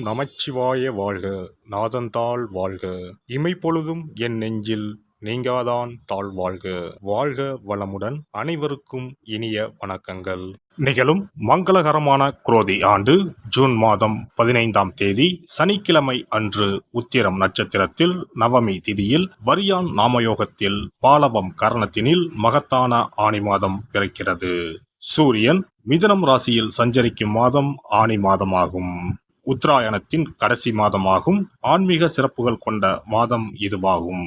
நமச்சிவாய வாழ்க. நாதந்தாள் வாழ்க. இமைப்பொழுதும் என் நெஞ்சில் நீங்காதான் தாழ் வாழ்க. வாழ்க வளமுடன். அனைவருக்கும் இனிய வணக்கங்கள். நிகழும் மங்களகரமான குரோதி ஆண்டு ஜூன் மாதம் 15ஆம் தேதி சனிக்கிழமை அன்று உத்திரம் நட்சத்திரத்தில் நவமி திதியில் வரியான் நாமயோகத்தில் பாலவம் கரணத்தினில் மகத்தான ஆனி மாதம் பிறக்கிறது. சூரியன் மிதுனம் ராசியில் சஞ்சரிக்கும் மாதம் ஆனி மாதமாகும். உத்தராயணத்தின் கடைசி மாதமாகும். ஆன்மீக சிறப்புகள் கொண்ட மாதம் இதுவாகும்.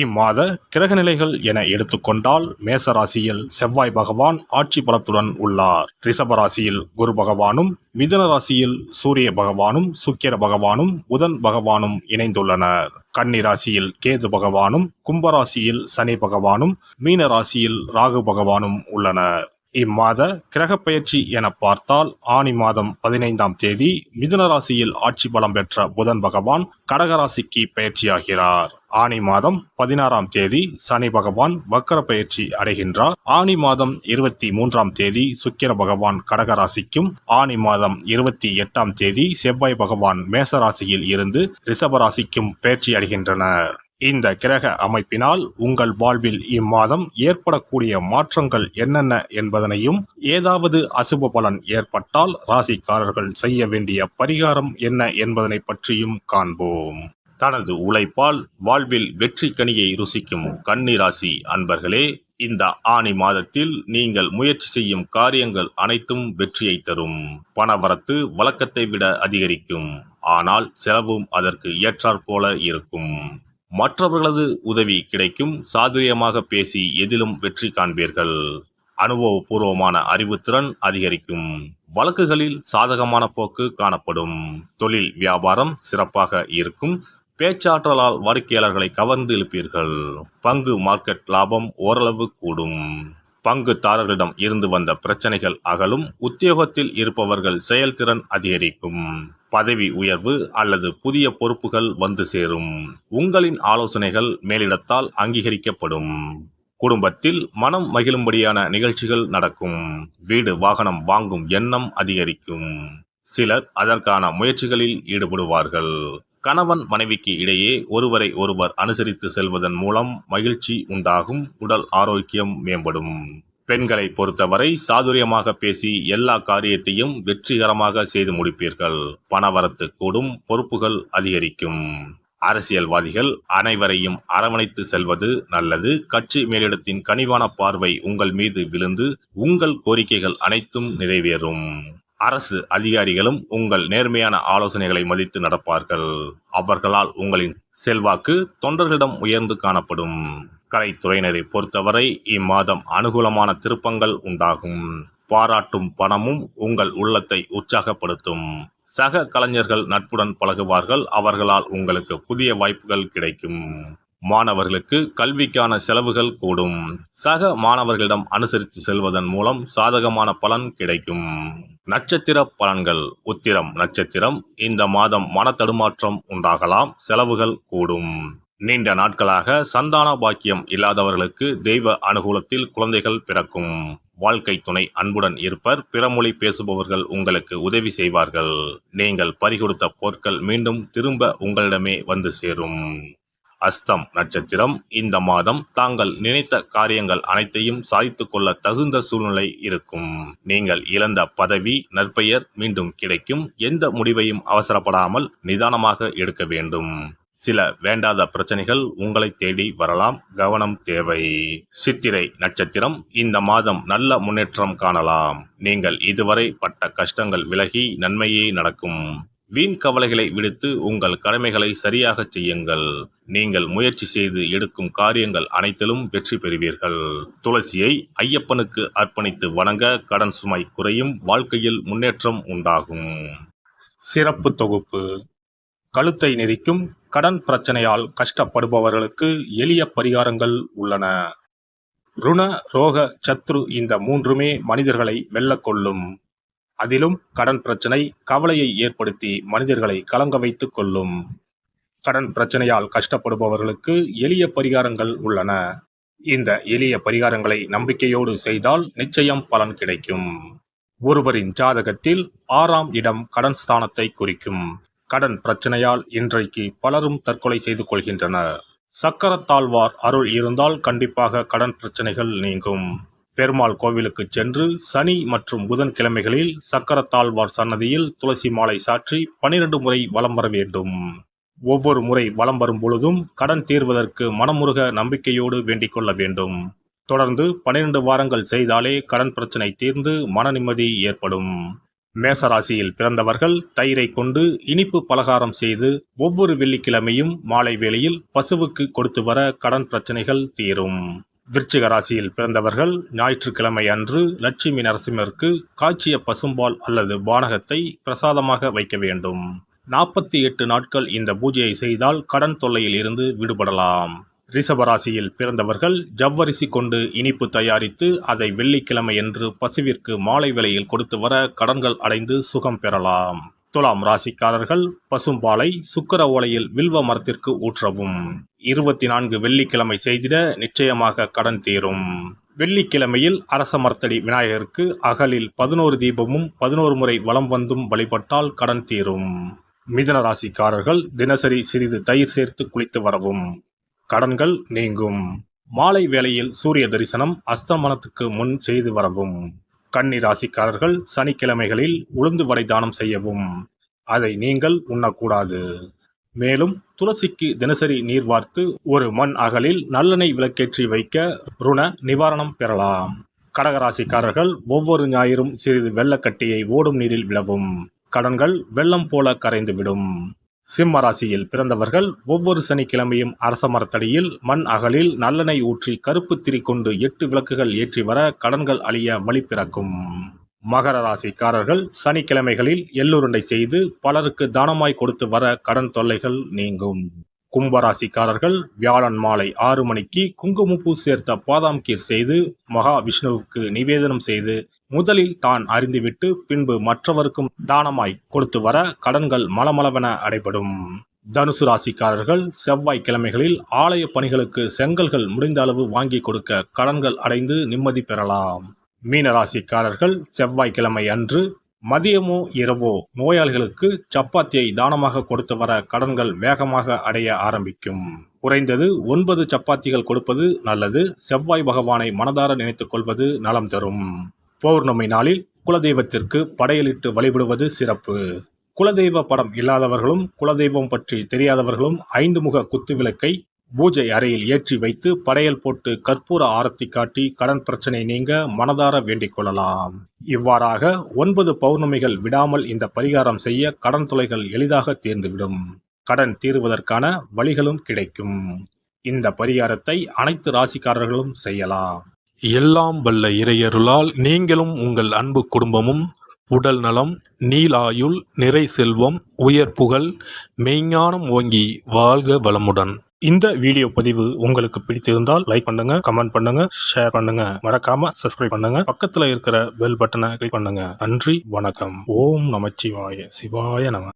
இம்மாத கிரகநிலைகள் என எடுத்துக்கொண்டால் மேச ராசியில் செவ்வாய் பகவான் ஆட்சி பலத்துடன் உள்ளார். ரிஷப ராசியில் குரு பகவானும், மிதுன ராசியில் சூரிய பகவானும், சுக்கிர பகவானும், புதன் பகவானும் இணைந்துள்ளனர். கன்னி ராசியில் கேது பகவானும், கும்பராசியில் சனி பகவானும், மீன ராசியில் ராகு பகவானும் உள்ளனர். இம்மாத கிரக பெயர்ச்சி என பார்த்தால் ஆனி மாதம் 15ஆம் தேதி மிதுன ராசியில் ஆட்சி பலம் பெற்ற புதன் பகவான் கடகராசிக்கு பயிற்சியாகிறார். ஆனி மாதம் 16ஆம் தேதி சனி பகவான் வக்கர பயிற்சி அடைகின்றார். ஆனி மாதம் 23ஆம் தேதி சுக்கிர பகவான் கடகராசிக்கும், ஆனி மாதம் 28ஆம் தேதி செவ்வாய் பகவான் மேசராசியில் இருந்து ரிஷபராசிக்கும் பயிற்சி அடைகின்றனர். இந்த கிரக அமைப்பினால் உங்கள் வாழ்வில் இம்மாதம் ஏற்படக்கூடிய மாற்றங்கள் என்னென்ன என்பதனையும், ஏதாவது அசுப பலன் ஏற்பட்டால் ராசிக்காரர்கள் செய்ய வேண்டிய பரிகாரம் என்ன என்பதனை பற்றியும் காண்போம். தனது உழைப்பால் வாழ்வில் வெற்றி கனியை ருசிக்கும் கன்னி ராசி அன்பர்களே, இந்த ஆனி மாதத்தில் நீங்கள் முயற்சி செய்யும் காரியங்கள் அனைத்தும் வெற்றியை தரும். பணவரத்து வழக்கத்தை விட அதிகரிக்கும். ஆனால் செலவும் அதற்கு ஏற்றாற்போல இருக்கும். மற்றவர்களது உதவி கிடைக்கும். சாதுரியமாக பேசி எதிலும் வெற்றி காண்பீர்கள். அனுபவபூர்வமான அறிவுத்திறன் அதிகரிக்கும். வழக்குகளில் சாதகமான போக்கு காணப்படும். தொழில் வியாபாரம் சிறப்பாக இருக்கும். பேச்சாற்றலால் வாடிக்கையாளர்களை கவர்ந்து இழுப்பீர்கள். பங்கு மார்க்கெட் லாபம் ஓரளவு கூடும். பங்குதாரர்களிடம் இருந்து வந்த பிரச்சனைகள் அகலும். உத்தியோகத்தில் இருப்பவர்கள் செயல்திறன் அதிகரிக்கும். பதவி உயர்வு அல்லது புதிய பொறுப்புகள் வந்து சேரும். உங்களின் ஆலோசனைகள் மேலிடத்தால் அங்கீகரிக்கப்படும். குடும்பத்தில் மனம் மகிழும்படியான நிகழ்ச்சிகள் நடக்கும். வீடு வாகனம் வாங்கும் எண்ணம் அதிகரிக்கும். சிலர் அதற்கான முயற்சிகளில் ஈடுபடுவார்கள். கணவன் மனைவிக்கு இடையே ஒருவரை ஒருவர் அனுசரித்து செல்வதன் மூலம் மகிழ்ச்சி உண்டாகும். உடல் ஆரோக்கியம் மேம்படும். பெண்களை பொறுத்தவரை சாதுரியமாக பேசி எல்லா காரியத்தையும் வெற்றிகரமாக செய்து முடிப்பீர்கள். பணவரத்து கூடும். பொறுப்புகள் அதிகரிக்கும். அரசியல்வாதிகள் அனைவரையும் அரவணைத்து செல்வது நல்லது. கட்சி மேலிடத்தின் கனிவான பார்வை உங்கள் மீது விழுந்து உங்கள் கோரிக்கைகள் அனைத்தும் நிறைவேறும். அரசு அதிகாரிகளும் உங்கள் நேர்மையான ஆலோசனைகளை மதித்து நடப்பார்கள். அவர்களால் உங்களின் செல்வாக்கு தொண்டர்களிடம் உயர்ந்து காணப்படும். கலைத்துறையினரை பொறுத்தவரை இம்மாதம் அனுகூலமான திருப்பங்கள் உண்டாகும். பாராட்டும் பணமும் உங்கள் உள்ளத்தை உற்சாகப்படுத்தும். சக கலைஞர்கள் நட்புடன் பழகுவார்கள். அவர்களால் உங்களுக்கு புதிய வாய்ப்புகள் கிடைக்கும். மாணவர்களுக்கு கல்விக்கான செலவுகள் கூடும். சக மாணவர்களிடம் அனுசரித்து செல்வதன் மூலம் சாதகமான பலன் கிடைக்கும். நட்சத்திர பலன்கள். உத்திரம் நட்சத்திரம். இந்த மாதம் மன தடுமாற்றம் உண்டாகலாம். செலவுகள் கூடும். நீண்ட நாட்களாக சந்தான பாக்கியம் இல்லாதவர்களுக்கு தெய்வ அனுகூலத்தில் குழந்தைகள் பிறக்கும். வாழ்க்கை துணை அன்புடன் இருப்பர். பிறமொழி பேசுபவர்கள் உங்களுக்கு உதவி செய்வார்கள். நீங்கள் பறிகொடுத்த பொருட்கள் மீண்டும் திரும்ப உங்களிடமே வந்து சேரும். அஸ்தம் நட்சத்திரம். இந்த மாதம் தாங்கள் நினைத்த காரியங்கள் அனைத்தையும் சாதித்துக் கொள்ள தகுந்த சூழ்நிலை இருக்கும். நீங்கள் இழந்த பதவி நற்பெயர் மீண்டும் கிடைக்கும். எந்த முடிவையும் அவசரப்படாமல் நிதானமாக எடுக்க வேண்டும். சில வேண்டாத பிரச்சனைகள் உங்களை தேடி வரலாம். கவனம் தேவை. சித்திரை நட்சத்திரம். இந்த மாதம் நல்ல முன்னேற்றம் காணலாம். நீங்கள் இதுவரை பட்ட கஷ்டங்கள் விலகி நன்மையே நடக்கும். வீண் கவலைகளை விடுத்து உங்கள் கடமைகளை சரியாக செய்யுங்கள். நீங்கள் முயற்சி செய்து எடுக்கும் காரியங்கள் அனைத்திலும் வெற்றி பெறுவீர்கள். துளசியை ஐயப்பனுக்கு அர்ப்பணித்து வணங்க கடன் சுமை குறையும். வாழ்க்கையில் முன்னேற்றம் உண்டாகும். சிறப்பு தொகுப்பு. கழுத்தை நெரிக்கும் கடன் பிரச்சனையால் கஷ்டப்படுபவர்களுக்கு எளிய பரிகாரங்கள் உள்ளன. ருண ரோக சத்ரு இந்த மூன்றுமே மனிதர்களை வெல்லக்கொள்ளும். அதிலும் கடன் பிரச்சனை கவலையை ஏற்படுத்தி மனிதர்களை கலங்க வைத்துக் கொள்ளும். கடன் பிரச்சனையால் கஷ்டப்படுபவர்களுக்கு எளிய பரிகாரங்கள் உள்ளன. இந்த எளிய பரிகாரங்களை நம்பிக்கையோடு செய்தால் நிச்சயம் பலன் கிடைக்கும். ஒருவரின் ஜாதகத்தில் 6ஆம் இடம் கடன் ஸ்தானத்தை குறிக்கும். கடன் பிரச்சனையால் இன்றைக்கு பலரும் தற்கொலை செய்து கொள்கின்றனர். சக்கரத்தாழ்வார் அருள் இருந்தால் கண்டிப்பாக கடன் பிரச்சனைகள் நீங்கும். பெருமாள் கோவிலுக்கு சென்று சனி மற்றும் புதன் கிழமைகளில் சக்கரத்தாழ்வார் சன்னதியில் துளசி மாலை சாற்றி 12 முறை வலம் வர வேண்டும். ஒவ்வொரு முறை வலம் வரும் பொழுதும் கடன் தீர்வதற்கு மனமுருக நம்பிக்கையோடு வேண்டிக் கொள்ள வேண்டும். தொடர்ந்து 12 வாரங்கள் செய்தாலே கடன் பிரச்சனை தீர்ந்து மன நிம்மதி ஏற்படும். மேசராசியில் பிறந்தவர்கள் தயிரை கொண்டு இனிப்பு பலகாரம் செய்து ஒவ்வொரு வெள்ளிக்கிழமையும் மாலை வேளையில் பசுவுக்கு கொடுத்து வர கடன் பிரச்சனைகள் தீரும். விருச்சிக ராசியில் பிறந்தவர்கள் ஞாயிற்றுக்கிழமை அன்று லட்சுமி நரசிம்மருக்கு காய்ச்சிய பசும்பால் அல்லது பானகத்தை பிரசாதமாக வைக்க வேண்டும். 48 நாட்கள் இந்த பூஜையை செய்தால் கடன் தொல்லையில் இருந்து விடுபடலாம். ரிஷபராசியில் பிறந்தவர்கள் ஜவ்வரிசி கொண்டு இனிப்பு தயாரித்து அதை வெள்ளிக்கிழமையன்று பசுவிற்கு மாலை வேளையில் கொடுத்து வர கடன்கள் அடைந்து சுகம் பெறலாம். துலாம் ராசிக்காரர்கள் பசும்பாலை சுக்கிர ஓலையில் வில்வ மரத்திற்கு ஊற்றவும். 24 வெள்ளிக்கிழமை செய்திட நிச்சயமாக கடன் தீரும். வெள்ளிக்கிழமையில் அரச மரத்தடி விநாயகருக்கு அகலில் 11 தீபமும் 11 முறை வலம் வந்தும் வழிபட்டால் கடன் தீரும். மிதுன ராசிக்காரர்கள் தினசரி சிறிது தயிர் சேர்த்து குளித்து வரவும். கடன்கள் நீங்கும். மாலை வேளையில் சூரிய தரிசனம் அஸ்தமனத்துக்கு முன் செய்து வரவும். கன்னி ராசிக்காரர்கள் சனிக்கிழமைகளில் உளுந்து வடை தானம் செய்யவும். அதை நீங்கள் உண்ணக்கூடாது. மேலும் துளசிக்கு தினசரி நீர் வார்த்து ஒரு மண் அகலில் நல்லெண்ணெய் விளக்கேற்றி வைக்க ருண நிவாரணம் பெறலாம். கடகராசிக்காரர்கள் ஒவ்வொரு ஞாயிறும் சிறிது வெள்ளக்கட்டியை ஓடும் நீரில் விடவும். கடன்கள் வெள்ளம் போல கரைந்துவிடும். சிம்ம ராசியில் பிறந்தவர்கள் ஒவ்வொரு சனிக்கிழமையும் அரச மரத்தடியில் மண் அகலில் நல்லெண்ணெய் ஊற்றி கருப்பு திரி கொண்டு 8 விளக்குகள் ஏற்றி வர கடன்கள் அழிய வழி பிறக்கும். மகர ராசிக்காரர்கள் சனிக்கிழமைகளில் எள்ளுருண்டை செய்து பலருக்கு தானமாய் கொடுத்து வர கடன் தொல்லைகள் நீங்கும். கும்பராசிக்காரர்கள் வியாழன் மாலை 6 மணிக்கு குங்குமப்பூ சேர்த்த பாதாம் கீர் செய்து மகா விஷ்ணுவுக்கு நிவேதனம் செய்து முதலில் தான் அறிந்துவிட்டு பின்பு மற்றவருக்கும் தானமாய் கொடுத்து வர கடன்கள் மலமளவென அடைபடும். தனுசு ராசிக்காரர்கள் செவ்வாய்க்கிழமைகளில் ஆலய பணிகளுக்கு செங்கல்கள் முடிந்த அளவு வாங்கி கொடுக்க கடன்கள் அடைந்து நிம்மதி பெறலாம். மீன ராசிக்காரர்கள் செவ்வாய்க்கிழமை அன்று மதியமோ இரவோ நோயாளிகளுக்கு சப்பாத்தியை தானமாக கொடுத்து வர கடன்கள் வேகமாக அடைய ஆரம்பிக்கும். குறைந்தது 9 சப்பாத்திகள் கொடுப்பது நல்லது. செவ்வாய் பகவானை மனதார நினைத்துக் கொள்வது நலம் தரும். பௌர்ணமி நாளில் குலதெய்வத்திற்கு படையலிட்டு வழிபடுவது சிறப்பு. குலதெய்வ படம் இல்லாதவர்களும் குலதெய்வம் பற்றி தெரியாதவர்களும் 5 முக குத்து விளக்கை பூஜை அறையில் ஏற்றி வைத்து படையல் போட்டு கற்பூர ஆரத்தி காட்டி கடன் பிரச்சனை நீங்க மனதார வேண்டிக் கொள்ளலாம். இவ்வாறாக 9 பௌர்ணமிகள் விடாமல் இந்த பரிகாரம் செய்ய கடன் தொல்லைகள் எளிதாக தீர்ந்துவிடும். கடன் தீர்வதற்கான வழிகளும் கிடைக்கும். இந்த பரிகாரத்தை அனைத்து ராசிக்காரர்களும் செய்யலாம். எல்லாம் வல்ல இறையருளால் நீங்களும் உங்கள் அன்பு குடும்பமும் உடல் நலம், நீலாயுள், நிறை செல்வம், உயர் புகழ், மெய்ஞானம் ஓங்கி வாழ்க வளமுடன். இந்த வீடியோ பதிவு உங்களுக்கு பிடித்திருந்தால் லைக் பண்ணுங்க, கமெண்ட் பண்ணுங்க, ஷேர் பண்ணுங்க, மறக்காம சப்ஸ்கிரைப் பண்ணுங்க, பக்கத்துல இருக்கிற பெல் பட்டனை கிளிக் பண்ணுங்க. நன்றி, வணக்கம். ஓம் நமச்சிவாய. சிவாய நம.